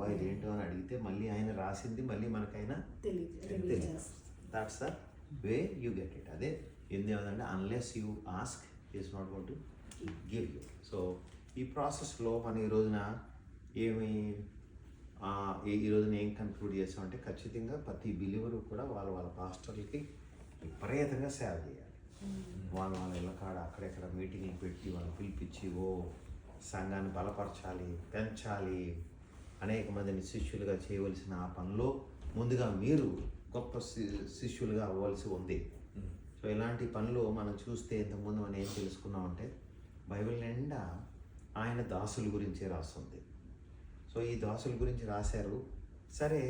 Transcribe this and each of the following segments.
ప్రభా ఇదేంటో అని అడిగితే మళ్ళీ ఆయన రాసింది మళ్ళీ మనకైనా తెలియదు. That's the way you get it. అదే ఏందేమంటే unless you ask is not going to give you. So ఈ ప్రాసెస్లో మనం ఈ రోజున ఈ రోజున ఏం కన్క్లూడ్ చేస్తామంటే ఖచ్చితంగా ప్రతి బిలీవరు కూడా వాళ్ళ పాస్టర్లకి విపరీతంగా సేవ చేయాలి. వాళ్ళ ఇళ్ళ కాడ అక్కడెక్కడ మీటింగ్లు పెట్టి వాళ్ళు పిలిపించి సంఘాన్ని బలపరచాలి, పెంచాలి, అనేక మందిని శిష్యులుగా చేయవలసిన ఆ పనిలో ముందుగా మీరు గొప్ప శిష్యులుగా అవ్వాల్సి ఉంది. సో ఇలాంటి పనులు మనం చూస్తే ఇంతకుముందు మనం ఏం తెలుసుకున్నామంటే బైబిల్ నిండా ఆయన దాసుల గురించే రాస్తుంది. సో ఈ దాసుల గురించి రాశారు. సరే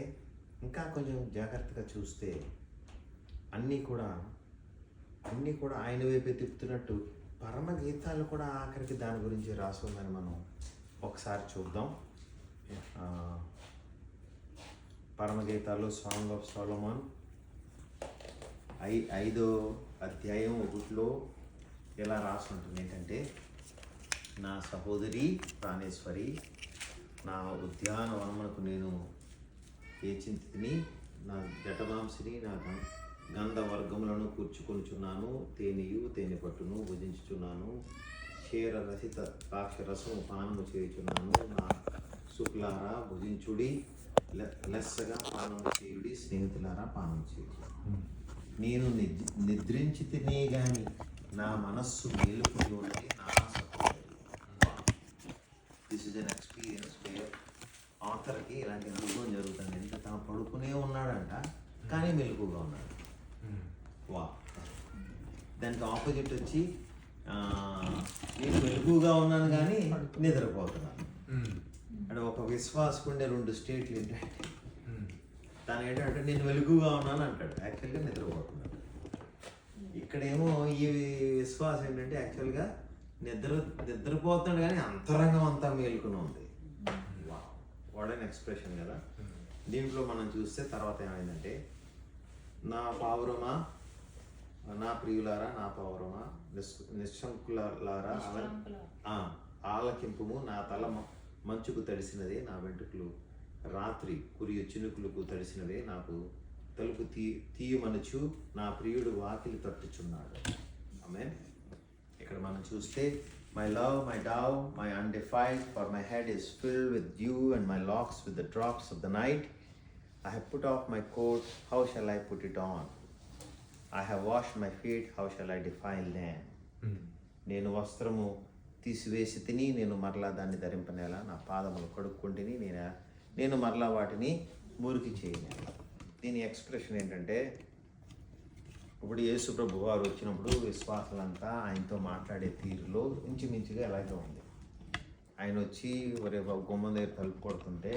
ఇంకా కొంచెం జాగ్రత్తగా చూస్తే అన్నీ కూడా ఆయన వైపే తిప్పుతున్నట్టు పరమగీతాలు కూడా ఆఖరికి దాని గురించి రాస్తుందని మనం ఒకసారి చూద్దాం. పరమగీతాలు సాంగ్ ఆఫ్ సొలొమన్ 5వ అధ్యాయం 1లో ఎలా రాసి ఉంటుంది ఏంటంటే, నా సహోదరి ప్రాణేశ్వరి, నా ఉద్యానవనమునకు నేను ఏచింతిని, నా జటమాంసిని, నా గంధవర్గములను కూర్చుకొనుచున్నాను, తేనె పట్టును భుజించుచున్నాను, క్షీరరసిత ద్రాక్షరసము పానము చేయుచున్నాను, నా శుక్లారా భుజించుడి, లెస్సగా పానము చేయుడి, స్నేహితులారా పానము చేయుడి. నేను నిద్రించి తినే గాని నా మనస్సు మేలుకుని ఉన్నది నా సహోదరి. This is an experience where ఆథర్కి ఇలాంటి అనుభవం జరుగుతుంది. అంటే తాను పడుకునే ఉన్నాడంట కానీ మెలకుగా ఉన్నాడు. దానికి ఆపోజిట్ వచ్చి నేను మెలకుగా ఉన్నాను కానీ నిద్రపోతున్నాను. అంటే ఒక విశ్వాసకుండే 2 స్టేట్లు ఏంటంటే తను ఏంటంటే నేను వెలుగుగా ఉన్నాను అంటాడు, యాక్చువల్గా నిద్రపోతున్నాడు. ఇక్కడేమో ఈ విశ్వాసం ఏంటంటే యాక్చువల్గా నిద్రపోతున్నాడు కానీ అంతరంగం అంతా మేలుకుని ఉంది. వాట్ అన్ ఎక్స్ప్రెషన్ కదా. దీంట్లో మనం చూస్తే తర్వాత ఏమైందంటే, నా పావురమా, నా ప్రియులారా, నా పావురమా, నిశ్శంకులారా ఆలకింపుము, నా తల మంచుకు తడిసినదే, నా వెంట్రుకలు రాత్రి కురియు చినుకులకు తడిసినవే, నాకు తలుపు తీయమనుచు నా ప్రియుడు వాకిలి తట్టుచున్నాడు. ఆమేన్. ఇక్కడ మనం చూస్తే, my love, my Dove, my undefiled, for my head is filled with dew and my locks with the drops of the night. I have put off my coat, how shall I put it on? I have washed my feet, how shall I defile them? నేను వస్త్రము తీసివేసి తిని, నేను మరలా దాన్ని ధరింపనేలా, నా పాదములు కడుక్కుంటుని, నేను మరలా వాటిని మురికి చేయనేలా. దీని ఎక్స్ప్రెషన్ ఏంటంటే, ఇప్పుడు యేసు ప్రభు వారు వచ్చినప్పుడు విశ్వాసులంతా ఆయనతో మాట్లాడే తీరులో ఇంచుమించుగా ఎలాగే ఉంది. ఆయన వచ్చి ఒరే గుమ్మం దగ్గర తలుపు కొడుతుంటే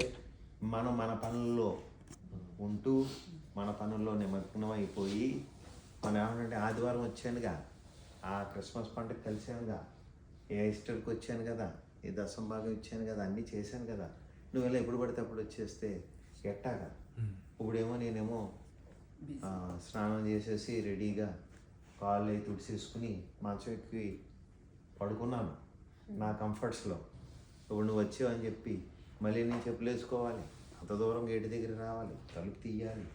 మనం మన పనుల్లో ఉంటూ మన పనుల్లో నిమగ్నం అయిపోయి, మనం ఏమంటే ఆదివారం వచ్చానుగా, ఆ క్రిస్మస్ పండుగ కలిశానుగా, ఈస్టర్కి వచ్చాను కదా, ఈ దశంభాగం ఇచ్చాను కదా, అన్నీ చేశాను కదా, నువ్వు ఇలా ఎప్పుడు పడితే అప్పుడు వచ్చేస్తే ఎట్టాగా. ఇప్పుడేమో నేనేమో స్నానం చేసేసి రెడీగా కాళ్ళు అయి తుడిసేసుకుని మంచం ఎక్కి పడుకున్నాను నా కంఫర్ట్స్లో. ఇప్పుడు నువ్వు వచ్చావు అని చెప్పి మళ్ళీ నేను చెప్పులు వేసుకోవాలి, అంత దూరం గేటు దగ్గర రావాలి, తలుపు తీయాలి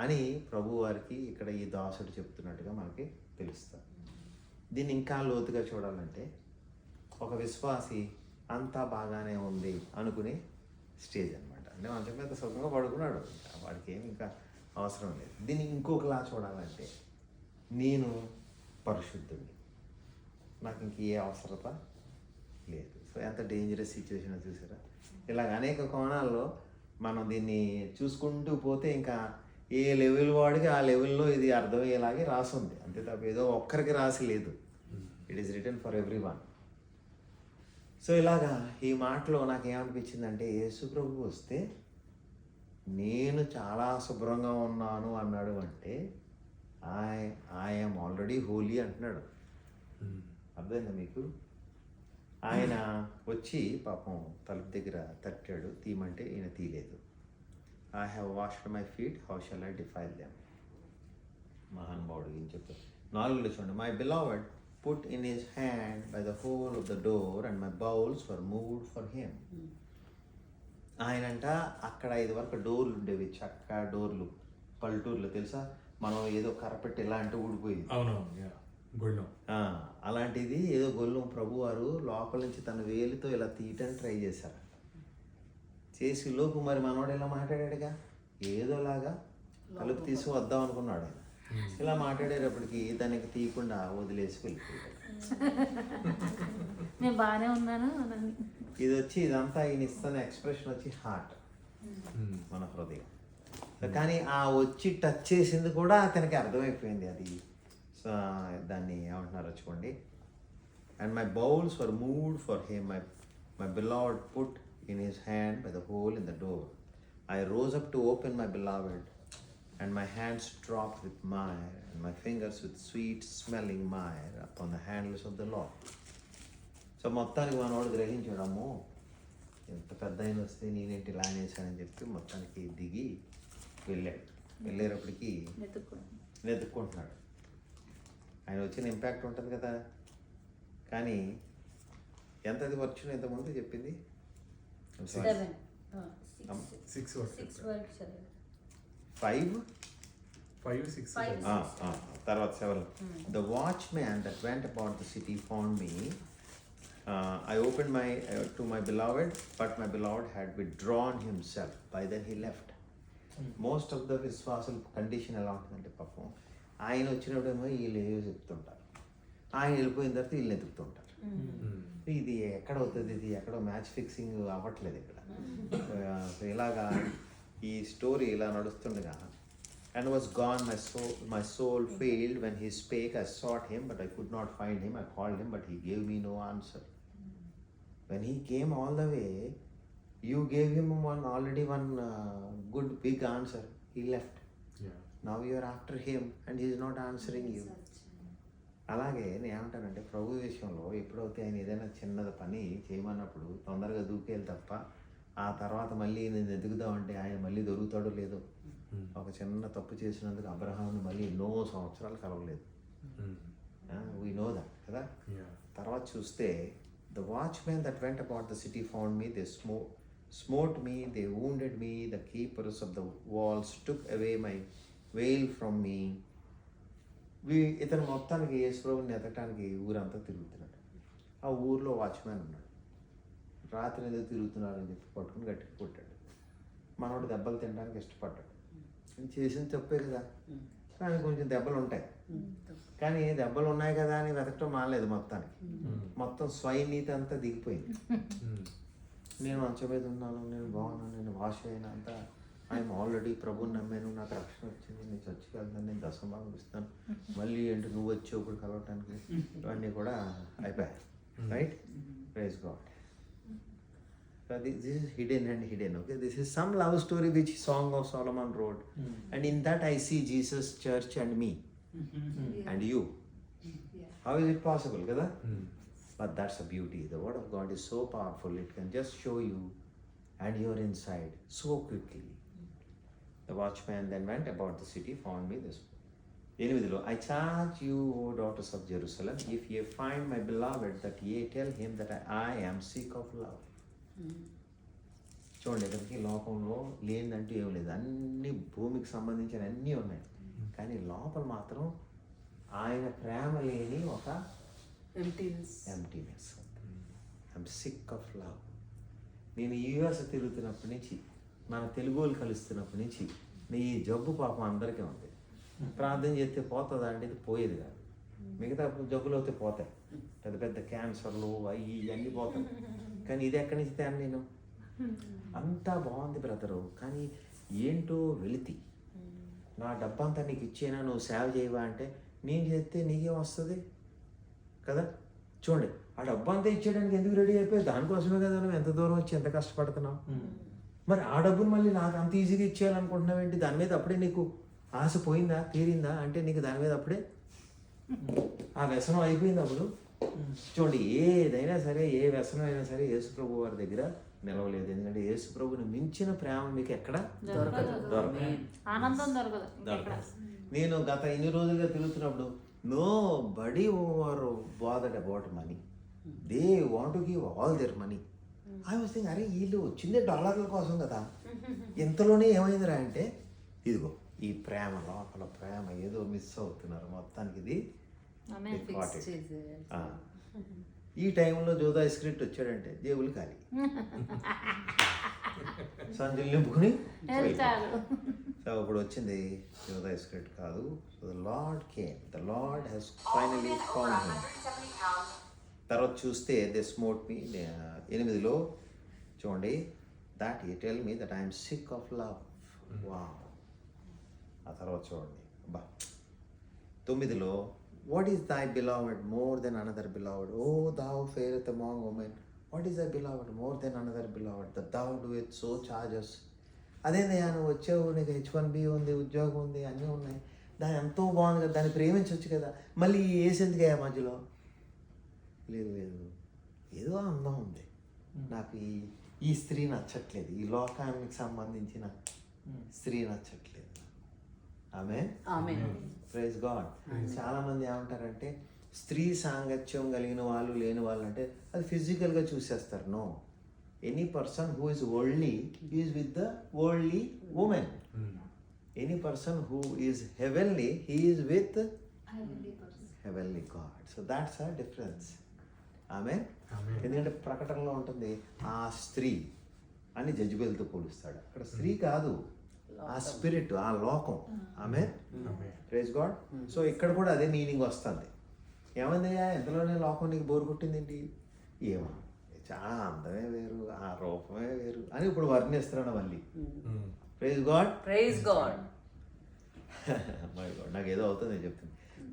అని ప్రభు వారికి ఇక్కడ ఈ దాసుడు చెప్తున్నట్టుగా మనకి తెలుస్తుంది. దీన్ని ఇంకా లోతుగా చూడాలంటే, ఒక విశ్వాసి అంతా బాగానే ఉంది అనుకునే స్టేజ్ అనమాట. అంటే మంచం మీద సుఖంగా పడుకున్నాడు, వాడికి ఏమి ఇంకా అవసరం లేదు. దీన్ని ఇంకొకలా చూడాలంటే, నేను పరిశుద్ధుడిని, నాకు ఇంక ఏ అవసరత లేదు. సో ఎంత డేంజరస్ సిచ్యువేషన్ చూసారా. ఇలాగ అనేక కోణాల్లో మనం దీన్ని చూసుకుంటూ పోతే ఇంకా ఏ లెవెల్ వాడికి ఆ లెవెల్లో ఇది అర్థమయ్యేలాగే రాసుంది. అంతే తప్ప ఏదో ఒక్కరికి రాసి లేదు. It is return for every one. So ఇలాగా ఈ మాటలో నాకేమనిపించిందంటే, యేసు ప్రభు వస్తే నేను చాలా శుభ్రంగా ఉన్నాను అన్నాడు అంటే, ఐఎమ్ ఆల్రెడీ హోలీ అంటున్నాడు. అర్థమైందా మీకు? ఆయన వచ్చి పాపం తలుపు దగ్గర తట్టాడు, తీయమంటే ఈయన తీయలేదు. I have washed my feet, how shall I defile them. మహానుభావుడు ఏం చెప్తాడు 4లో చూడండి, my beloved put in his hand by the hole of the door, and my bowels were moved for him. ఆయనంట అక్కడ ఇదివరకు డోర్లు ఉండేవి, చక్క డోర్లు, పల్లెటూరులో తెలుసా, మనం ఏదో కర్రపెట్టి ఇలా అంటే ఊడిపోయింది. అలాంటిది ఏదో గొల్లం ప్రభువారు లోపల నుంచి తన వేలితో ఇలా తీయటం ట్రై చేశారు. చేసి లోపు మరి మనోడు ఇలా మాట్లాడాడుగా, ఏదోలాగా కలుపు తీసి వద్దాం అనుకున్నాడు ఆయన. ఇలా మాట్లాడేటప్పటికి దానికి తీయకుండా వదిలేసి వెళ్ళిపోయాడు. నేను బాగానే ఉన్నాను. ఇది వచ్చి ఇదంతా ఈయన ఇస్తున్న ఎక్స్ప్రెషన్ వచ్చి హార్ట్, మన హృదయం. కానీ ఆ వచ్చి టచ్ చేసింది కూడా అతనికి అర్థమైపోయింది. అది దాన్ని ఏమంటున్నారో చూడండి. And my bowls were moved for him, my beloved put in his hand by the whole in the door. I rose up to open my beloved, and my hands dropped with mire, and my fingers with sweet smelling mire upon the handles of the lock. So మొత్తానికి మనోడు గ్రహించడము, ఎంత పెద్ద అయిన వస్తే నేనేంటి ఇలా అనేసానని చెప్పి మొత్తానికి దిగి వెళ్ళాడు. వెళ్ళేటప్పటికి వెతుక్కుంటున్నాడు. ఆయన వచ్చిన ఇంపాక్ట్ ఉంటుంది కదా. కానీ ఎంతది వర్చును ఇంతకుముందు చెప్పింది 5, 6 తర్వాత 7. The watchman that went about the city found me. I opened to my beloved, but my beloved had withdrawn himself. By then he left. Most of the విశ్వాసుల కండిషన్ ఎలా ఉంటుందంటే, పాపం ఆయన వచ్చినప్పుడేమో వీళ్ళు ఏవో చెప్తుంటారు, ఆయన వెళ్ళిపోయిన తర్వాత వీళ్ళు ఎదుగుతుంటారు. ఇది ఎక్కడ అవుతుంది, ఇది ఎక్కడో మ్యాచ్ ఫిక్సింగ్ అవ్వట్లేదు ఇక్కడ. ఇలాగా ఈ స్టోరీ ఇలా నడుస్తుండగా, and was gone my soul failed when he spake. I sought him but I could not find him. I called him but he gave me no answer. When he came all the way, you gave him one good big answer. He left. Now you are after him and he is not answering you. అలాగే నేను ఏమంటానంటే, ప్రభు విషయంలో ఎప్పుడైతే ఆయన ఏదైనా చిన్నది పని చేయమన్నప్పుడు తొందరగా దూకేయాలి తప్ప, ఆ తర్వాత మళ్ళీ నేను ఎదుగుదామంటే ఆయన మళ్ళీ దొరుకుతాడో లేదో. ఒక చిన్న తప్పు చేసినందుకు అబ్రహాంని మళ్ళీ ఎన్నో సంవత్సరాలు కలవలేదు. వీ నో దట్ కదా. తర్వాత చూస్తే, the watchmen that went about the city found me, they smote me, they wounded me, the keepers of the walls took away my veil from me. ఇతను మొత్తానికి యేసుప్రభుని ఎతకడానికి ఊరంతా తిరుగుతున్నాడు. ఆ ఊర్లో వాచ్మ్యాన్ ఉన్నాడు. రాత్రి ఏదో తిరుగుతున్నారని చెప్పి పట్టుకుని గట్టిగా కొట్టాడు. మనోడు దెబ్బలు తినడానికి ఇష్టపడ్డాడు. చేసిన తప్పే కదా, కానీ కొంచెం దెబ్బలు ఉంటాయి. కానీ దెబ్బలు ఉన్నాయి కదా అని వెతకటం మానలేదు. మొత్తం స్వైనీతి అంతా దిగిపోయింది. నేను మంచం మీద ఉన్నాను, నేను బాగున్నాను, నేను వాష్ అయినా అంతా, ఐఎమ్ ఆల్రెడీ ప్రభుని నమ్మాను, నాకు రక్షణ వచ్చింది, నేను చర్చికి వెళ్తాను, నేను దశంభాగం ఇస్తాను, మళ్ళీ ఏంటి నువ్వు వచ్చేప్పుడు కలవటానికి, ఇవన్నీ కూడా అయిపోయాయి. Right, praise God. This is hidden. Okay, this is some love story which Song of Solomon wrote, and in that I see Jesus, church, and me, and you. How is it possible, kada? But that's the beauty. The word of God is so powerful; it can just show you, and you're inside so quickly. The watchman then went about the city, found me this. Anyway, I charge you, O daughters of Jerusalem, if ye find my beloved, that ye tell him that I am sick of love. చూడండి, ఇక్కడికి లోకంలో లేనిదంటూ ఏం లేదు. అన్ని భూమికి సంబంధించిన అన్నీ ఉన్నాయి, కానీ లోపల మాత్రం ఆయన ప్రేమ లేని ఒక emptiness. I am sick of love. నేను యూఎస్ తిరుగుతున్నప్పటి నుంచి, మన తెలుగు వాళ్ళు కలుస్తున్నప్పటి నుంచి, నీ జబ్బు పాపం అందరికీ ఉంది. ప్రార్థన చేస్తే పోతుందా అంటే ఇది పోయేది కాదు. మిగతా జబ్బులు అయితే పోతాయి, పెద్ద పెద్ద క్యాన్సర్లు అవి ఇవన్నీ పోతాయి. కానీ ఇది ఎక్కడి నుంచి తేను నేను? అంతా బాగుంది బ్రదరు, కానీ ఏంటో వెలితి. నా డబ్బంతా నీకు ఇచ్చేనా, నువ్వు సేవ చేయవా అంటే, నేను చేస్తే నీకేం వస్తుంది కదా. చూడండి, ఆ డబ్బంతా ఇచ్చేయడానికి ఎందుకు రెడీ అయిపోయి? దానికోసమే కదా నువ్వు ఎంత దూరం వచ్చి ఎంత కష్టపడుతున్నావు. మరి ఆ డబ్బును మళ్ళీ నాకు అంత ఈజీగా ఇచ్చేయాలనుకుంటున్నావు ఏంటి? దాని మీద అప్పుడే నీకు ఆశ పోయిందా, తీరిందా అంటే నీకు దాని మీద అప్పుడే ఆ వ్యసనం అయిపోయింది. అప్పుడు చూడండి, ఏదైనా సరే, ఏ వ్యసనం అయినా సరే యేసుప్రభు వారి దగ్గర నిలవలేదు. ఎందుకంటే యేసుప్రభుని మించిన ప్రేమ మీకు ఎక్కడ దొరకదు. ఆనందం దొరకదు. నేను గత ఇన్ని రోజులుగా తిరుగుతున్నప్పుడు Nobody were bothered about money. They want to give all their money. I was thinking, అరే వీళ్ళు వచ్చిందే డాలర్ల కోసం కదా, ఇంతలోనే ఏమైందిరా అంటే ఇదిగో ఈ ప్రేమ, లోపల ప్రేమ ఏదో మిస్ అవుతున్నారు మొత్తానికి. ఇది ఈ టైంలో జోదా స్క్రిప్ట్ వచ్చాడంటే జేబులు ఖాళీ, సంచులు నింపుకుని. సో ఇప్పుడు వచ్చింది జోదా స్క్రిప్ట్ కాదు. So the lord came, the lord has finally found him. తర్వాత చూస్తే దే స్మోట్ మీ 8లో చూడండి, that you tell me that I'm sick of love. Wow. ఆ తర్వాత చూడండి బా 9లో, what is thy beloved more than another beloved, O thou fairest among women, what is thy beloved more than another beloved, that thou doest so charges. అదేందయ్యా నువ్వు వచ్చావు, నీకు H1B ఉంది, ఉద్యోగం ఉంది, అన్నీ ఉన్నాయి, దాని ఎంతో బాగుంది కదా, దాన్ని ప్రేమించవచ్చు కదా, మళ్ళీ వేసేందుకే మధ్యలో. లేదు లేదు, ఏదో అందం ఉంది, నాకు ఈ స్త్రీ నచ్చట్లేదు, ఈ లోకానికి సంబంధించిన స్త్రీ నచ్చట్లేదు. ఆమెన్. Praise God. చాలామంది ఏమంటారంటే స్త్రీ సాంగత్యం కలిగిన వాళ్ళు లేని వాళ్ళు అంటే అది ఫిజికల్గా చూసేస్తారు. No, any person who is worldly is with the worldly women. Any person who is heavenly he is with heavenly God. So that's a difference. Amen. ఎందుకంటే ప్రకటనలో ఉంటుంది ఆ స్త్రీ అని జజ్బేల్తో పోలుస్తాడు. అక్కడ స్త్రీ కాదు, ఆ స్పిరిట్, ఆ లోకం. ఆమెన్. Praise God. సో ఇక్కడ కూడా అదే మీనింగ్ వస్తుంది. ఏమందయ్యా ఎంతలోనే లోకం నీకు బోరు కొట్టిందేంటి, ఏమో చాలా అందమే వేరు, ఆ రూపమే వేరు అని ఇప్పుడు వర్ణిస్తున్నాడు మళ్ళీ. Praise God. Praise God. My God, నాకు ఏదో అవుతుంది నేను చెప్తాను.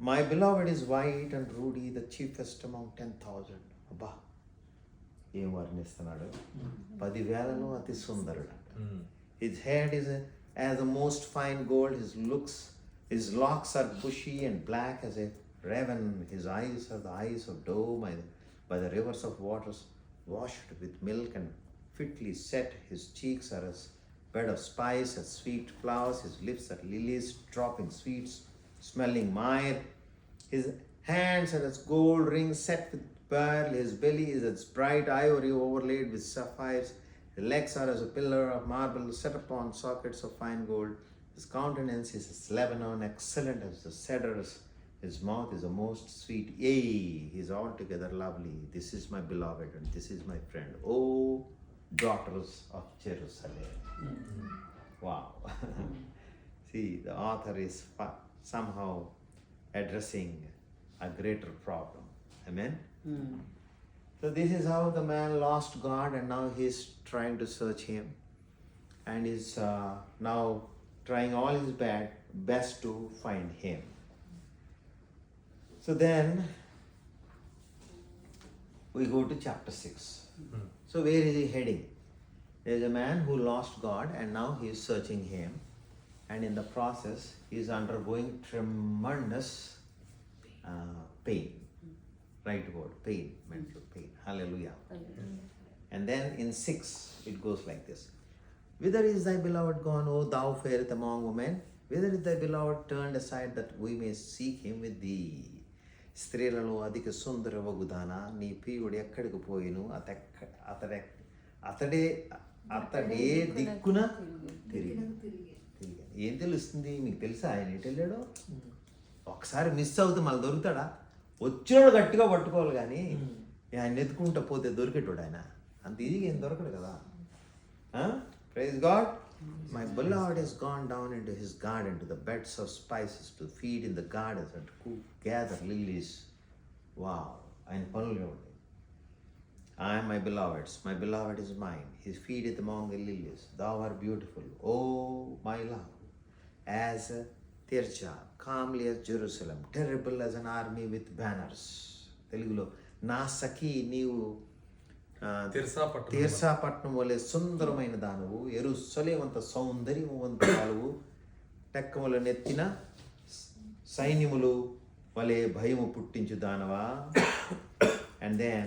My beloved is white and ruddy, the chiefest among 10,000. అబ్బా ఏం వర్ణిస్తున్నాడు. 10,000లో అతి సుందరుడు. His head is as the most fine gold, his locks are bushy and black as a raven, his eyes are the eyes of doe by the rivers of waters washed with milk and fitly set, his cheeks are as bed of spice, as sweet flowers, his lips are lilies dropping sweets, smelling myrrh, his hands are as gold rings set with pearl, his belly is as bright ivory overlaid with sapphires, his legs are as a pillar of marble set upon sockets of fine gold, his countenance is as Lebanon, excellent as the cedars, his mouth is the most sweet, yea, he is altogether lovely. This is my beloved and this is my friend, O daughters of Jerusalem. Wow. See, the author is somehow addressing a greater problem. Amen. So this is how the man lost God and now he's trying to search him and is now trying all his best to find him. So then we go to chapter 6. So where is he heading? There is a man who lost God and now he is searching him, and in the process he is undergoing tremendous pain. Right word, pain, mental pain. Hallelujah. And then in 6 it goes like this. Whither is thy beloved gone, O thou fairest among women? Whither is thy beloved turned aside that we may seek him with thee? స్త్రీలలో అధిక సుందరవగుదానా నీ ప్రియుడు ఎక్కడికి పోయిను, అతడే దిక్కున తిరిగి. ఏం తెలుస్తుంది మీకు తెలుసా ఆయన ఎటు వెళ్ళాడో? ఒకసారి మిస్ అవుతే మళ్ళీ దొరుకుతాడా? వచ్చినోడు గట్టిగా పట్టుకోవాలి కానీ ఆయన ఎత్తుకుంటా పోతే దొరికేటోడు ఆయన అంత ఈజీగా ఏం దొరకడు కదా. Praise God. My beloved has gone down into his garden to the beds of spices to feed in the gardens and to gather lilies. Wow. ఆయన పనులు చూడండి. I am my beloved is mine. He feedeth among the lilies. Thou art beautiful, O my love, as Tircha, calmly as Jerusalem, terrible as an army with banners. తెలుగులో నా సఖి నీవు తీర్సాపట్నం వలె సుందరమైన దానవు, యెరూషలేమంత సౌందర్యవంతురాలువు, టెక్కముల నెత్తిన సైన్యములు వలె భయము పుట్టించు దానవా. And then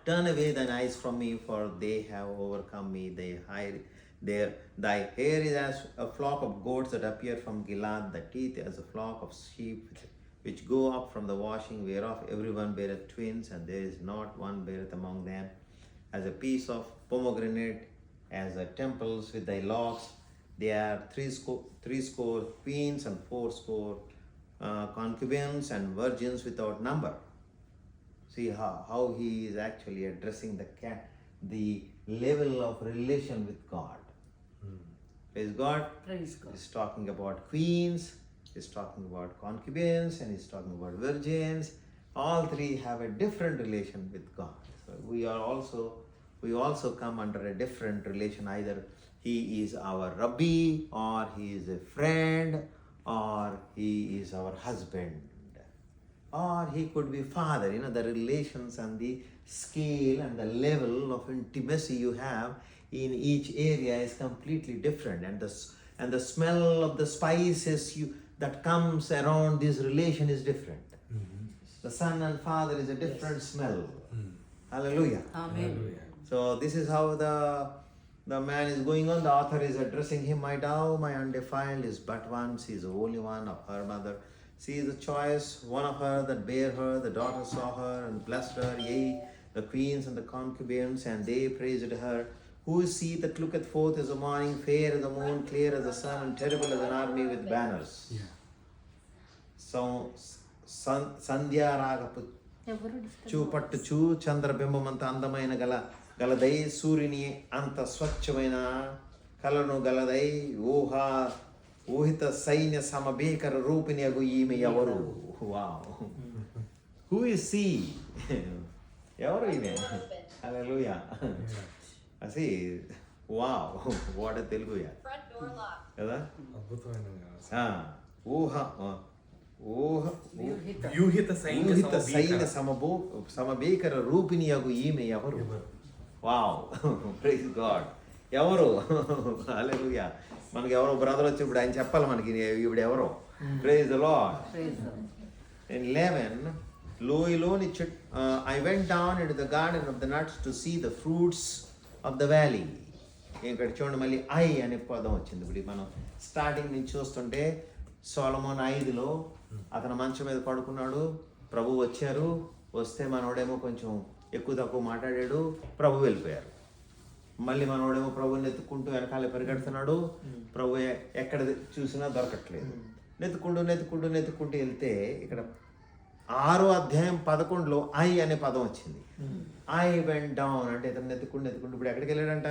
turn away thine eyes from me, for they have overcome me. Thy hair is as a flock of goats that appear from Gilad, the teeth as a flock of sheep which go up from the washing, whereof everyone beareth twins, and there is not one beareth among them. As a piece of pomegranate, as the temples with thy locks, they are threescore queens and fourscore concubines and virgins without number. See how he is actually addressing the level of relation with God. Praise God. Praise God. He's talking about queens, he's talking about concubines, and he's talking about virgins. All three have a different relation with God. So we also come under a different relation. Either he is our Rabbi, or he is a friend, or he is our husband, or he could be father. You know, the relations and the scale and the level of intimacy you have in each area is completely different, and the smell of the spices that comes around this relation is different. The son and father is a different smell. Hallelujah. Amen. So this is how the man is going on. The author is addressing him. My dove, my undefiled, is but one. She is the only one of her mother. She is the choice one of her that bare her. The daughter saw her and blessed her. Yea, the queens and the concubines, and they praised her. Who is she that looketh forth as the morning, fair as the moon, clear as the sun, and terrible as an army with banners? So సంధ్యారాగపు చూపట్టుచు చంద్రబింబమంత అందమైన గలదై, సూర్యుని అంత స్వచ్ఛమైన కలను గలదై, ఊహిత సైన్య సమభీకర రూపిణి అగు ఈమె ఎవరు? Wow, who is she? ఎవరు ఈమె? హల్లెలూయా. అసి వావ్, వాట్ తెలుగు కదా. వ్యూహిత సైన్య సమభీకర రూపిణి అగు ఈమె ఎవరు? Wow, praise God. ఎవరు? హల్లెలూయా. మనకి ఎవరో బ్రదర్ వచ్చి ఇప్పుడు ఆయన చెప్పాలి మనకి ఇప్పుడు ఎవరో. Praise the Lord. In 11, లోయలోని I went down into the garden of the nuts to see the fruits of the valley. ఇక్కడ చూడండి, మళ్ళీ ఐ అనే పదం వచ్చింది. ఇప్పుడు మనం స్టార్టింగ్ నుంచి చూస్తుంటే సొలొమోను 5లో అతను మంచం మీద పడుకున్నాడు, ప్రభు వచ్చారు. వస్తే మనోడేమో కొంచెం ఎక్కువ తక్కువ మాట్లాడాడు, ప్రభు వెళ్ళిపోయారు. మళ్ళీ మనోడేమో ప్రభుని ఎత్తుకుంటూ వెనకాలే పరిగెడుతున్నాడు, ప్రభు ఎక్కడ చూసినా దొరకట్లేదు. నెత్తుకుంటూ వెళ్తే ఇక్కడ 6వ అధ్యాయం 11లో ఐ అనే పదం వచ్చింది. ఐ వెంట్ డౌన్ అంటే ఇతను నెత్తుకుంటూ ఇప్పుడు ఎక్కడికి వెళ్ళాడంట?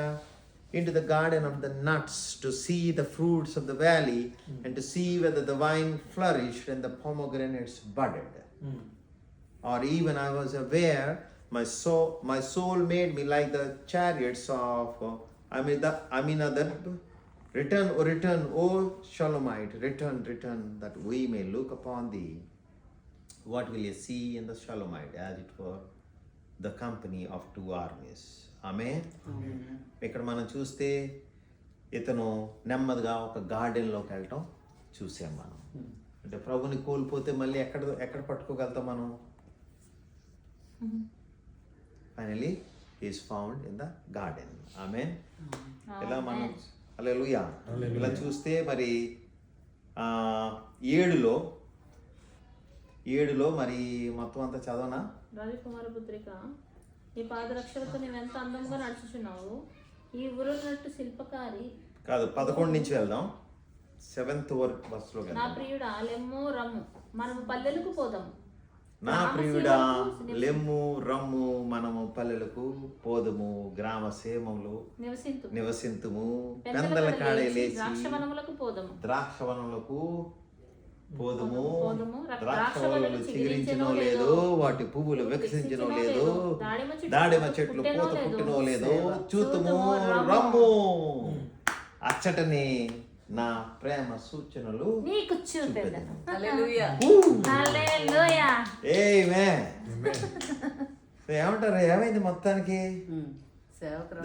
into the garden of the nuts to see the fruits of the valley and to see whether the vine flourished and the pomegranates budded. Or even I was aware, my soul made me like the chariots of Aminadab. Return, O Shulamite, return, that we may look upon thee. What will you see in the Shulamite? As it were, the company of two armies. Amen. ఇక్కడ మనం చూస్తే ఇతను నెమ్మదిగా ఒక గార్డెన్లోకి వెళ్ళటం చూసాం మనం. అంటే ప్రభుని కోల్పోతే మళ్ళీ ఎక్కడ పట్టుకోగలుగుతాం మనం? Finally is found in the garden. Amen. ఇలా మనం హల్లెలూయా. ఇలా చూస్తే మరి 7లో మరి మొత్తం అంతా చదవనా? రాజకుమార పుత్రిక, ఈ పాదరక్షలతో నువ్వెంత అందంగా నడుచుచున్నావు. ఈ ఊరున్నట్టు శిల్పకారి కాదు. 11 నుంచి వెళ్దాం. 7th verse. నా ప్రియుడా లెమ్ము రమ్ము మనము పల్లెలకు పోదాము. నా ప్రియుడా లెమ్ము రమ్ము మనము పల్లెలకు పోదుము, గ్రామ సేమములు నివసింతుము, పెందల కాడే లేచి ద్రాక్షవనములకు పోదుము. ద్రాక్షవనములు చిగురించనో లేదు, వాటి పువ్వులు వికసించనో లేదు, దాడిమ చెట్లు పూత పుట్టినో లేదు, చూతుము రమ్ము అచ్చటని నా ప్రేమ సూచనలు నీకు చూపెదను. ఏమంటారు? ఏమైంది మొత్తానికి?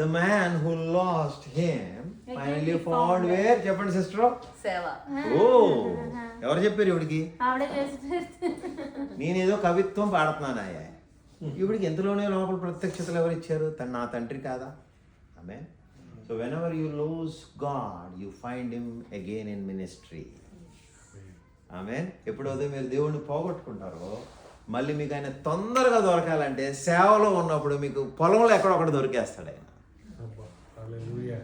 The man who lost him finally found where? చెప్పండి సిస్టర్. ఓ, ఎవరు చెప్పారు ఇవిడికి? నేనేదో కవిత్వం పాడుతున్నానాయా. ఇవిడికి ఎందులోనే లోపల ప్రత్యక్షతలు ఎవరు ఇచ్చారు? నా తండ్రి కాదా? ఆమేన్. So whenever you lose God, you find him again in ministry. ఆమె ఎప్పుడైతే మీరు దేవుణ్ణి పోగొట్టుకుంటారో మళ్ళీ మీకు ఆయన తొందరగా దొరకాలంటే సేవలో ఉన్నప్పుడు మీకు పొలంలో ఎక్కడొక్కడ దొరికేస్తాడు ఆయన. హల్లెలూయా.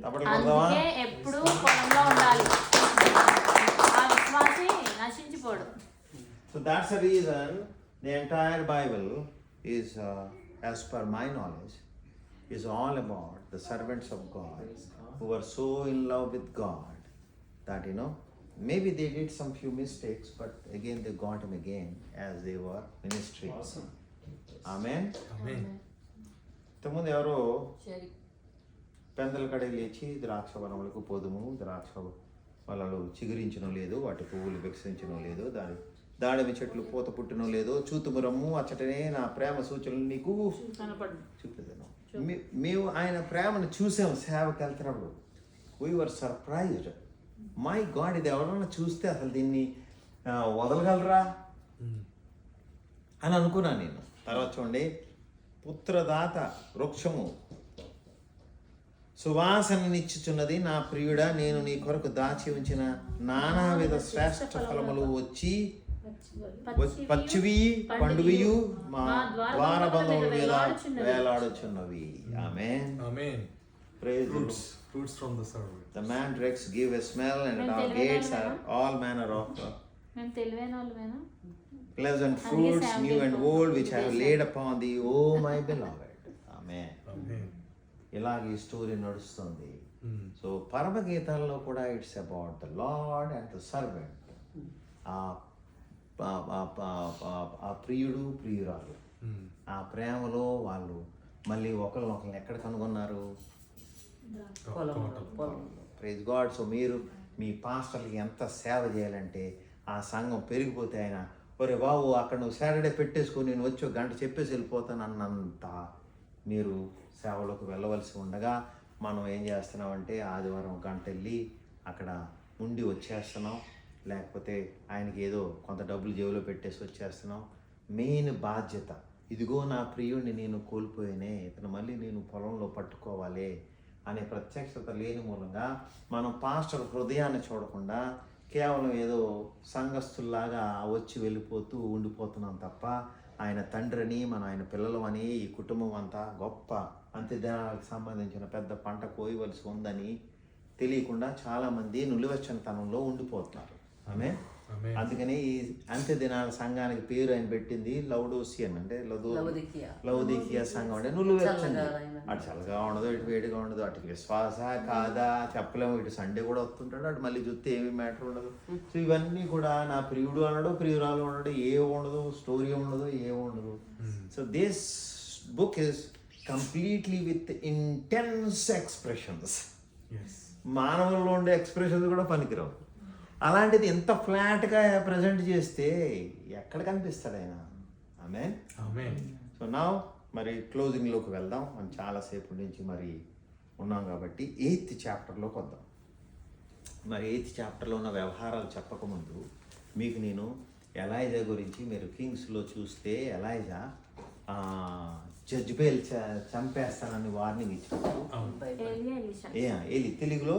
తప్పట్లు కొడదామా? అందుకే ఎప్పుడు పొలంలో ఉండాలి, ఆ విశ్వాసి నశించిపోడు. So that's the reason the entire Bible is, as per my knowledge, is all about the servants of God who were so in love with God that, maybe they did some few mistakes, but again they got him again as they were ministering. Awesome. Amen. Amen. ఇంతకుముందు ఎవరో పెందల కడే లేచి ద్రాక్ష వనములకు పోదుము, ద్రాక్ష వలలు చిగురించడం లేదు, వాటి పువ్వులు వికసించడం లేదు, దాడిమి చెట్లు పూత పుట్టడం లేదు, చూతుమురమ్ము అచ్చటనే నా ప్రేమ సూచనలు నీకు చూపిద్దాను. మేము ఆయన ప్రేమను చూసాం సేవకి వెళ్తున్నప్పుడు. We were surprised. My God, ఇది ఎవరన్నా చూస్తే అసలు దీన్ని వదలగలరా అని అనుకున్నాను నేను. తర్వాత చూడండి, పుత్రదాత వృక్షము సువాసననిచ్చుచున్నది నా ప్రియుడా, నేను నీ కొరకు దాచి ఉంచిన నానావిధ శ్రేష్ఠ ఫలములు వచ్చి పచ్చివి పండువియు మా ద్వారబంధముల మీద వేలాడుచున్నవి. ఆమేన్. Praise the Lord. Fruits from the servant. The mandrakes give a smell, and at our gates are all manner of మేము తెలివైన వాళ్ళమేనా? pleasant fruits, new and old, which I have laid upon thee, O my beloved. Amen. ఇలాగ ఈ story నడుస్తుంది. So పరమగీతాల్లో కూడా it's about the lord and the servant. ఆ ప్రియుడు ప్రియురాలు, ఆ ప్రేమలో వాళ్ళు మళ్ళీ ఒకరినొకరిని ఎక్కడ కనుగొన్నారు? Praise God. సో మీరు మీ పాస్టర్లకి ఎంత సేవ చేయాలంటే ఆ సంఘం పెరిగిపోతే ఆయన, ఒరే బాబు అక్కడ నువ్వు సాటర్డే పెట్టేసుకొని నేను వచ్చి 1 గంట చెప్పేసి వెళ్ళిపోతాను అన్నంత మీరు సేవలోకి వెళ్ళవలసి ఉండగా మనం ఏం చేస్తున్నామంటే ఆదివారం 1 గంట వెళ్ళి అక్కడ ఉండి వచ్చేస్తున్నాం, లేకపోతే ఆయనకి ఏదో కొంత డబ్బులు జేబులో పెట్టేసి వచ్చేస్తున్నాం. మెయిన్ బాధ్యత, ఇదిగో నా ప్రియుడిని నేను కోల్పోయానే, ఇతను మళ్ళీ నేను పొలంలో పట్టుకోవాలి అనే ప్రత్యక్షత లేని మూలంగా మనం పాస్టర్ హృదయాన్ని చూడకుండా కేవలం ఏదో సంఘస్థుల్లాగా వచ్చి వెళ్ళిపోతూ ఉండిపోతున్నాం తప్ప ఆయన తండ్రిని, మనం ఆయన పిల్లలమని, ఈ కుటుంబం అంతా గొప్ప అంత్యదినాలకు సంబంధించిన పెద్ద పంట కోయవలసి ఉందని తెలియకుండా చాలామంది నులివెచ్చనితనంలో ఉండిపోతున్నారు. ఆమె అందుకని ఈ అంత్యదినాల సంఘానికి పేరు ఆయన పెట్టింది లౌడోసియన్, అంటే లౌదికియా సంఘం. అంటే నులివెచ్చని, అటు చల్లగా ఉండదు, ఇటు వేడిగా ఉండదు, అటు విశ్వాస కాదా చెప్పలేము, ఇటు సండే కూడా వస్తుంటాడు, అటు మళ్ళీ చూస్తే ఏమి మ్యాటర్ ఉండదు. సో ఇవన్నీ కూడా నా ప్రియుడు అనడు, ప్రియురాలు అనడు, ఏ ఉండదు, స్టోరీ ఉండదు, ఏ ఉండదు. So this book is completely with intense expressions. మానవుల్లో ఉండే ఎక్స్ప్రెషన్స్ కూడా పనికిరావు. అలాంటిది ఎంత ఫ్లాట్గా ప్రజెంట్ చేస్తే ఎక్కడ కనిపిస్తాడు ఆయన? ఆమేన్. సో నా మరి క్లోజింగ్లోకి వెళ్దాం. మనం చాలాసేపు నుంచి మరి ఉన్నాం కాబట్టి 8th చాప్టర్లోకి వద్దాం. మరి 8th చాప్టర్లో ఉన్న వ్యవహారాలు చెప్పకముందు మీకు నేను ఎలైజా గురించి, మీరు కింగ్స్లో చూస్తే ఎలైజా జజ్బేల్ చంపేస్తానని వార్నింగ్ ఇచ్చినప్పుడు, తెలుగులో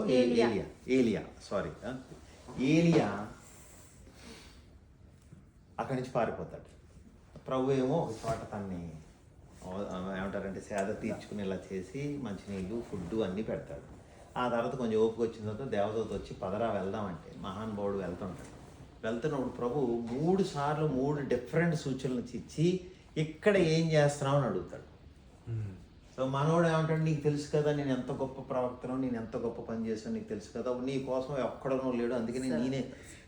ఏలియా అక్కడి నుంచి పారిపోతాడు. ప్రభు ఏమో ఒక చోట తన్ని ఏమంటారంటే సేద తీర్చుకునేలా చేసి మంచినీళ్ళు, ఫుడ్ అన్నీ పెడతాడు. ఆ తర్వాత కొంచెం ఓపిక వచ్చిన తర్వాత దేవదూత వచ్చి పదరా వెళ్దామంటే మహానుభావుడు వెళ్తుంటాడు. వెళ్తున్నప్పుడు ప్రభు 3 సార్లు 3 డిఫరెంట్ సూచనలు ఇచ్చి ఇక్కడ ఏం చేస్తున్నావు అని అడుగుతాడు. సో మనోడు ఏమంటాడు, నీకు తెలుసు కదా నేను ఎంత గొప్ప ప్రవక్తనో, నేను ఎంత గొప్ప పని చేశాను నీకు తెలుసు కదా, నీ కోసం ఎక్కడనో లేడు, అందుకని నేనే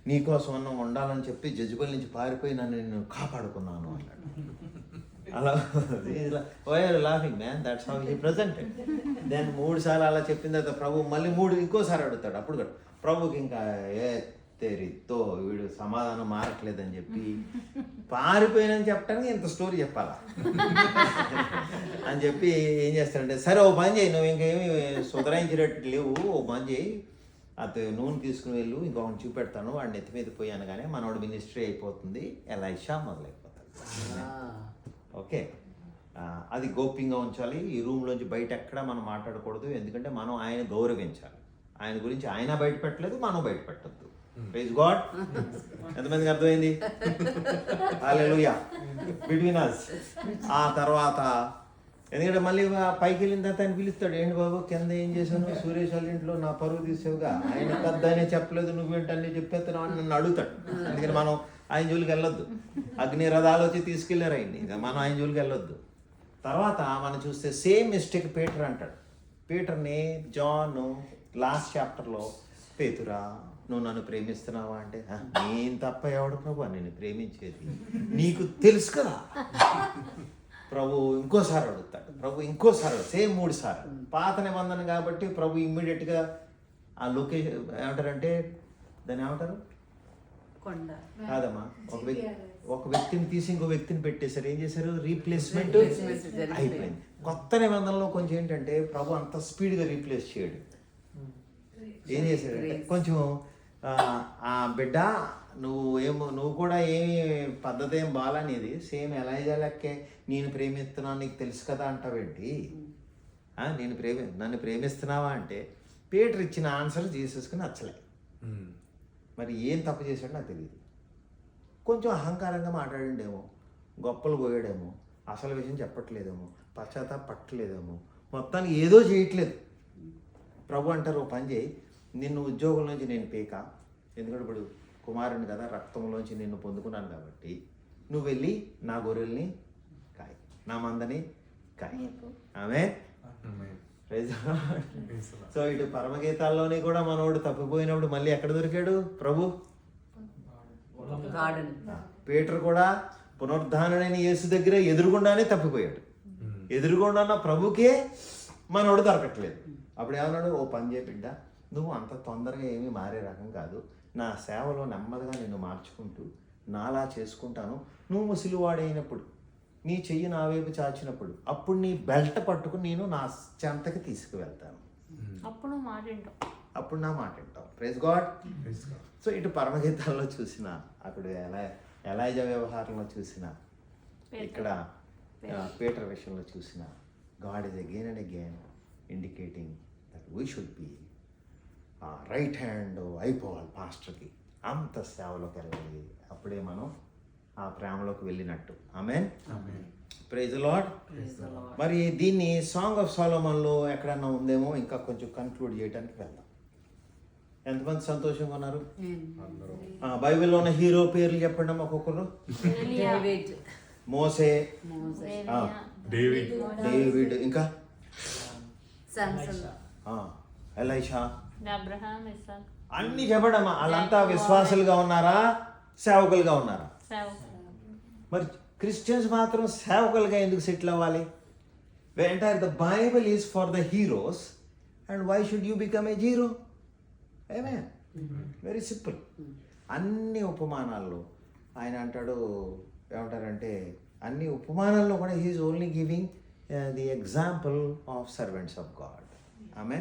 నీ కోసం అన్న ఉండాలని చెప్పి జజ్బల్ నుంచి పారిపోయి నన్ను నేను కాపాడుకున్నాను అన్నాడు. అలా laughing man, that's how he presented. Then 3 సార్లు అలా చెప్పిన తర్వాత ప్రభు మళ్ళీ ఇంకోసారి అడుగుతాడు. అప్పుడు కూడా ప్రభుకి ఇంకా తేరితో వీడు సమాధానం మారట్లేదని చెప్పి పారిపోయినని చెప్పడానికి ఇంత స్టోరీ చెప్పాలా అని చెప్పి ఏం చేస్తాడంటే, సరే ఓ పని చేయి, నువ్వు ఇంకేమి సుధరాయించేటట్టు లేవు, ఓ పని చేయి, అది నూనె తీసుకుని వెళ్ళు, ఇంకొకటి చూపెడతాను, వాడిని నెత్తి మీద పోయి అనగానే మనోడు మినిస్ట్రీ అయిపోతుంది, ఎలైషా మొదలైపోతాడు. ఓకే, అది గోప్యంగా ఉంచాలి. ఈ రూమ్లోంచి బయట ఎక్కడ మనం మాట్లాడకూడదు, ఎందుకంటే మనం ఆయన గౌరవించాలి. ఆయన గురించి ఆయన బయట పెట్టలేదు, మనం బయట పెట్టద్దు. Praise God. ఎంతమందికి అర్థమైంది? హల్లెలూయా. Between us. ఆ తర్వాత ఎందుకంటే మళ్ళీ పైకి వెళ్ళిన తర్వాత ఆయన పిలుస్తాడు, ఏంటి బాబు కింద ఏం చేశాను, సురేష్ వాళ్ళ ఇంట్లో నా పరువు తీసావుగా, ఆయన పెద్ద ఆయనే చెప్పలేదు, నువ్వేంటన్నీ చెప్పేస్తున్నావు అని నన్ను అడుగుతాడు. ఎందుకంటే మనం ఆయన జోలికి వెళ్ళొద్దు. అగ్ని రథాలు వచ్చి తీసుకెళ్లారు ఆయన్ని, మనం ఆయన జోలికి వెళ్ళొద్దు. తర్వాత మనం చూస్తే సేమ్ మిస్టేక్ పీటర్ అంటాడు. పీటర్ని జాన్ లాస్ట్ చాప్టర్లో, పేతురా నువ్వు నన్ను ప్రేమిస్తున్నావా అంటే, నేను తప్ప ఎవడు ప్రభు నిన్ను ప్రేమించేది, నీకు తెలుసు కదా. ప్రభు ఇంకోసారి అడుగుతాడు, ప్రభు ఇంకోసారి, సేమ్ 3 సార్లు. పాత నిబంధన కాబట్టి ప్రభు ఇమ్మీడియట్గా ఆ లొకేషన్ ఏమంటారంటే దాన్ని ఏమంటారు, కాదమ్మా, ఒక వ్యక్తిని తీసి ఇంకో వ్యక్తిని పెట్టేశారు. ఏం చేశారు? రీప్లేస్మెంట్ అయిపోయింది. కొత్త నిబంధనలో కొంచెం ఏంటంటే ప్రభు అంత స్పీడ్గా రీప్లేస్ చేయడు. ఏం చేశాడంటే కొంచెం ఆ బిడ్డ నువ్వు కూడా ఏమి పద్ధతి ఏం బాలనేది, సేమ్ ఎలైజా లెక్కే నేను ప్రేమిస్తున్నాను నీకు తెలుసు కదా అంటావేంటి, నన్ను ప్రేమిస్తున్నావా అంటే పీటర్ ఇచ్చిన ఆన్సర్ జీసస్కి నచ్చలే. మరి ఏం తప్పు చేశాడో నాకు తెలియదు. కొంచెం అహంకారంగా మాట్లాడిండేమో, గొప్పలు పోయాడేమో, అసలు విషయం చెప్పట్లేదేమో, పట్టలేదేమో, మొత్తానికి ఏదో చేయట్లేదు. ప్రభు అంటారు, ఓ పని చేయి, నిన్ను ఉద్యోగం నుంచి నేను పీక, ఎందుకంటే ఇప్పుడు కుమారుని కదా, రక్తంలోంచి నిన్ను పొందుకున్నాను కాబట్టి నువ్వు వెళ్ళి నా గొర్రెల్ని కాయి, నా మందని కాయి. ఆమె సో ఇటు పరమగీతాల్లోని కూడా మనోడు తప్పిపోయినప్పుడు మళ్ళీ ఎక్కడ దొరికాడు ప్రభు? పీటర్ కూడా పునరుద్ధానుడైన యేసు దగ్గర ఎదురుగుండానే తప్పిపోయాడు. ఎదురుగుండా ఉన్న ప్రభుకే మనోడు దొరకట్లేదు. అప్పుడు ఏమన్నాడు, ఓ పని చేయ బిడ్డ, నువ్వు అంత తొందరగా ఏమీ మారే రకం కాదు, నా సేవలో నెమ్మదిగా నిన్ను మార్చుకుంటూ నాలా చేసుకుంటాను. నువ్వు ముసలివాడైనప్పుడు నీ చెయ్యి నా వైపు చాచినప్పుడు అప్పుడు నీ బెల్ట్ పట్టుకుని నేను నా చెంతకి తీసుకువెళ్తాను, అప్పుడు నా మాట వింటావు. Praise God. సో ఇటు పరమగీతాల్లో చూసిన, అక్కడ ఎలైజా వ్యవహారంలో చూసిన, ఇక్కడ పీటర్ విషయంలో చూసిన, God is again and again indicating that we should be right hand అయిపోవాలి పాస్టర్కి, అంత సేవలోకి వెళ్ళాలి. అప్పుడే మనం ఆ ప్రేమలోకి వెళ్ళినట్టు. ఆమేన్. Praise the lord. మరి దీన్ని సాంగ్ ఆఫ్ సొలొమోన్లో ఎక్కడన్నా ఉందేమో, ఇంకా కొంచెం కన్క్లూడ్ చేయడానికి వెళ్దాం. ఎంతమంది సంతోషంగా ఉన్నారు? బైబిల్లో ఉన్న హీరో పేర్లు చెప్పండి అమ్మ ఒక్కొక్కరు. మోసే, డేవిడ్, ఇంకా ఎలైషా, అన్ని చెప్పడమ్మా. వాళ్ళంతా విశ్వాసులుగా ఉన్నారా, సేవకులుగా ఉన్నారా? మరి క్రిస్టియన్స్ మాత్రం సేవకులుగా ఎందుకు సెటిల్ అవ్వాలి? Entire the Bible is for the heroes, and why should you become a hero? ఏమే వెరీ సింపుల్. అన్ని ఉపమానాల్లో ఆయన అంటాడు, ఏమంటారంటే అన్ని ఉపమానాల్లో కూడా he is only giving the example of servants of God. ఆమె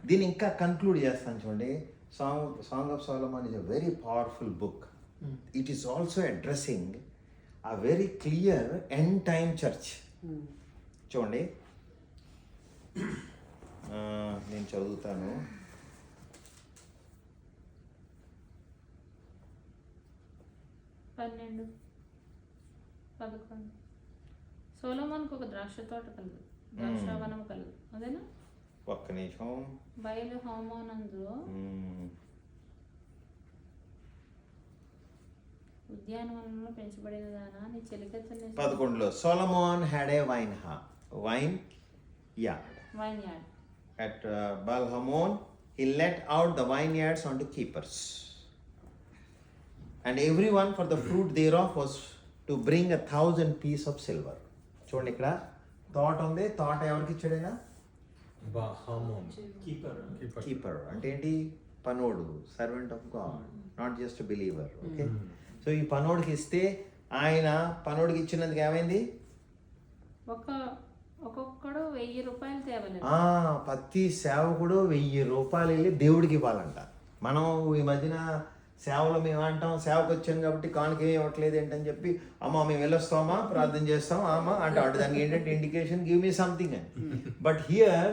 దీన్ని ఇంకా కన్క్లూడ్ చేస్తాను చూడండి. Song of Solomon is a very powerful book. It is also addressing a very clear end time church. చూడండి, నేను చదువుతాను. సొలొమోనుకు ఒక ద్రాక్ష తోట కలదు, ద్రాక్షావనం కలదు. అదేనా? ఒక్క నిమిషం. బయలు హోమోనందు ఉద్యానవనంలో పెంచబడిన దానా నీ చెలికత్తెని 11లో Solomon had a vineyard at Baal-Hamon. He let out the vineyards unto keepers, and everyone for the fruit thereof was to bring 1,000 pieces of silver. చూడండి, ఇక్కడ తోట ఉంది. తోట ఎవరికి ఇచ్చాడైనా? కీపర్ అంటే ఏంటి? పనోడు, servant of God, not just believer. Okay, so ఈ పనోడికి ఇస్తే, ఆయన పనోడికి ఇచ్చినందుకు ఏమైంది? ఒక్కొక్కడు 1000 రూపాయలు తేవాలి. ప్రతి సేవకుడు 1000 రూపాయలు వెళ్ళి దేవుడికి ఇవ్వాలంట. మనం ఈ మధ్యన సేవలో మేము అంటాం, సేవకు వచ్చాను కాబట్టి కానుక ఏమి ఇవ్వట్లేదు ఏంటని చెప్పి, అమ్మ మేము వెళ్ళొస్తామా, ప్రార్థన చేస్తాం అమ్మ అంటాం. అంటే దానికి ఏంటంటే ఇండికేషన్, గివ్ మీ సంథింగ్ అని. బట్ హియర్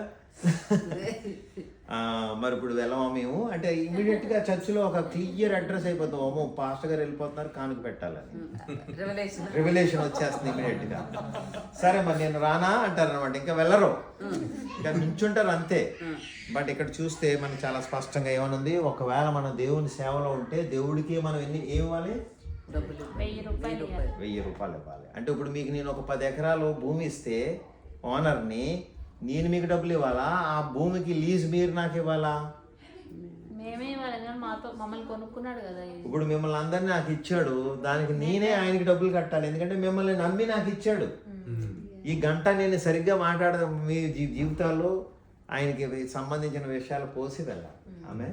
మరి ఇప్పుడు వెళ్ళమా మేము అంటే ఇమీడియట్గా చర్చిలో ఒక క్లియర్ అడ్రస్ అయిపోతాం. ఓమో పాస్టర్ గారు వెళ్ళిపోతున్నారు, కానుక పెట్టాలని రెవల్యూషన్ వచ్చేస్తుంది ఇమీడియట్గా. సరే మరి నేను రానా అంటారు అనమాట. ఇంకా వెళ్ళరు, ఇంకా నించుంటారు అంతే. బట్ ఇక్కడ చూస్తే మనకి చాలా స్పష్టంగా ఏమనుంది, ఒకవేళ మనం దేవుని సేవలో ఉంటే దేవుడికి మనం ఏమి ఇవ్వాలి? 1000 రూపాయలు ఇవ్వాలి. అంటే ఇప్పుడు మీకు నేను ఒక 10 ఎకరాలు భూమి ఇస్తే ఓనర్ని, నేను మీకు డబ్బులు ఇవ్వాలా? ఆ భూమికి లీజ్ మీరు నాకు ఇవ్వాలా? మేమే ఇవ్వాలి, మాతో మమ్మల్ని కొనుక్కున్నాడు కదా. ఇప్పుడు మిమ్మల్ని అందరినీ నాకు ఇచ్చాడు, దానికి నేనే ఆయనకి డబ్బులు కట్టాలి. ఎందుకంటే మిమ్మల్ని నమ్మి నాకు ఇచ్చాడు. ఈ గంట నేను సరిగ్గా మాట్లాడదాం, మీ జీవితాల్లో ఆయనకి సంబంధించిన విషయాలు పోసి వెళ్ళాలి. ఆమె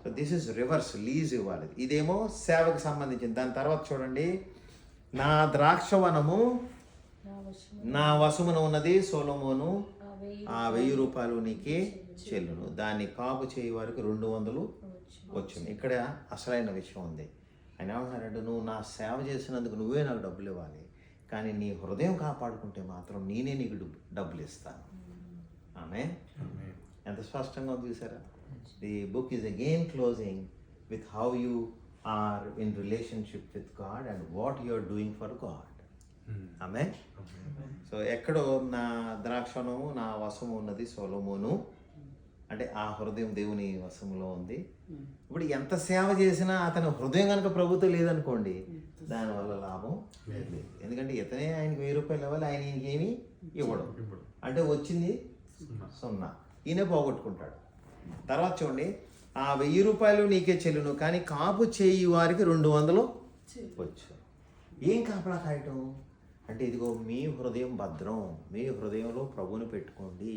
so this is reverse, lease ఇవ్వాలి. ఇదేమో సేవకు సంబంధించింది. దాని తర్వాత చూడండి, నా ద్రాక్షవనము నా వశమున ఉన్నది సొలొమోను, ఆ 1000 రూపాయలు నీకే చెల్లును, దాన్ని కాపు చేయి వారికి 200 వచ్చును. ఇక్కడ అసలైన విషయం ఉంది. ఆయన ఏమంటున్నారంటే, నువ్వు నా సేవ చేసినందుకు నువ్వే నాకు డబ్బులు ఇవ్వాలి, కానీ నీ హృదయం కాపాడుకుంటే మాత్రం నేనే నీకు డబ్బులు ఇస్తాను. ఆమె ఎంత స్పష్టంగా ఉంది చూసారా? The book is again closing with how you are in relationship with God and what you are doing for God. ఆమె సో ఎక్కడో నా ద్రాక్షణము నా వశము ఉన్నది సొలొమోను, అంటే ఆ హృదయం దేవుని వశంలో ఉంది. ఇప్పుడు ఎంత సేవ చేసినా అతని హృదయం కనుక ప్రభుత్వం లేదనుకోండి, దానివల్ల లాభం లేదు. ఎందుకంటే ఇతనే ఆయనకి 1000 రూపాయలు ఇవ్వాలి, ఆయన ఈయనకేమి ఇవ్వడం, అంటే వచ్చింది 0. ఈయనే పోగొట్టుకుంటాడు. తర్వాత చూడండి, ఆ 1000 రూపాయలు నీకే చెల్లును, కానీ కాపు చేయి వారికి 200 వచ్చు. ఏం కాపలా కాయటం అంటే, ఇదిగో మీ హృదయం భద్రం, మీ హృదయంలో ప్రభువుని పెట్టుకోండి,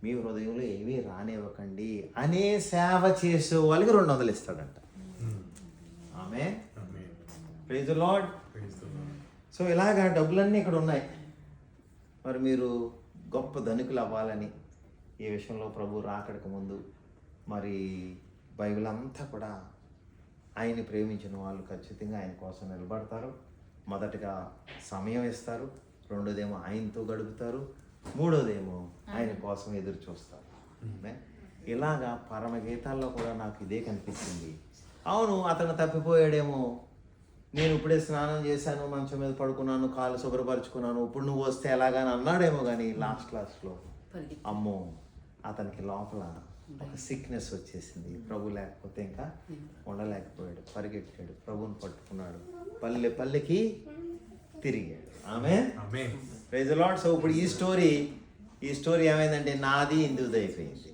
మీ హృదయంలో ఏమీ రానివ్వకండి అనే సేవ చేసే వాళ్ళకి 200 ఇస్తాడంట. ఆమె ప్రైజ్ ది లార్డ్. సో ఇలాగా డబ్బులన్నీ ఇక్కడ ఉన్నాయి. మరి మీరు గొప్ప ధనికులు అవ్వాలని ఈ విషయంలో ప్రభు రాకడకు ముందు మరి బైబిల్ అంతా కూడా ఆయన్ని ప్రేమించిన వాళ్ళు ఖచ్చితంగా ఆయన కోసం నిలబడతారు. మొదటగా సమయం ఇస్తారు, రెండోదేమో ఆయనతో గడుపుతారు, మూడోదేమో ఆయన కోసం ఎదురు చూస్తారు. ఇలాగా పరమగీతాల్లో కూడా నాకు ఇదే కనిపించింది. అవును, అతను తప్పిపోయాడేమో, నేను ఇప్పుడే స్నానం చేశాను, మంచం మీద పడుకున్నాను, కాళ్ళు శుభ్రపరుచుకున్నాను, ఇప్పుడు నువ్వు వస్తే ఎలాగని అన్నాడేమో, కానీ లాస్ట్లో అమ్మో అతనికి లోపల ఒక సిక్నెస్ వచ్చేసింది. ప్రభు లేకపోతే ఇంకా ఉండలేకపోయాడు, పరిగెట్టాడు, ప్రభుని పట్టుకున్నాడు, పల్లెకి తిరిగాడు. ఆమె ప్రైజ్ ది లార్డ్. సో ఇప్పుడు ఈ స్టోరీ ఏమైందంటే, నాది ఇందుది అయిపోయింది.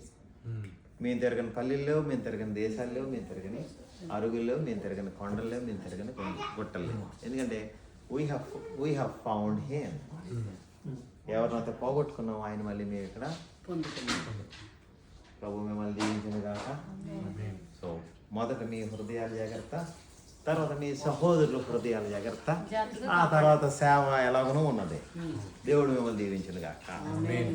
మేము తిరగని పల్లెల్లో, మేము తిరగని దేశాల్లో, మేము తిరగని అరుగుల్లో, మేము తిరగని కొండల్లో, మేము తిరగని గుట్టల్లో. ఎందుకంటే వీ హ్యావ్ ఫౌండ్ హిమ్. ఎవరినైతే పోగొట్టుకున్నాం ఆయన మళ్ళీ మేము ఇక్కడ పొందుకున్నాం. ప్రభు మిమ్మల్ని దీవించును గాక. సో మొదట మీ హృదయాలు జాగ్రత్త, తర్వాత మీ సహోదరుల హృదయాలు జాగ్రత్త, ఆ తర్వాత సేవ ఎలాగనో ఉన్నది. దేవుడు మిమ్మల్ని దీవించును గాక. ఆమేన్.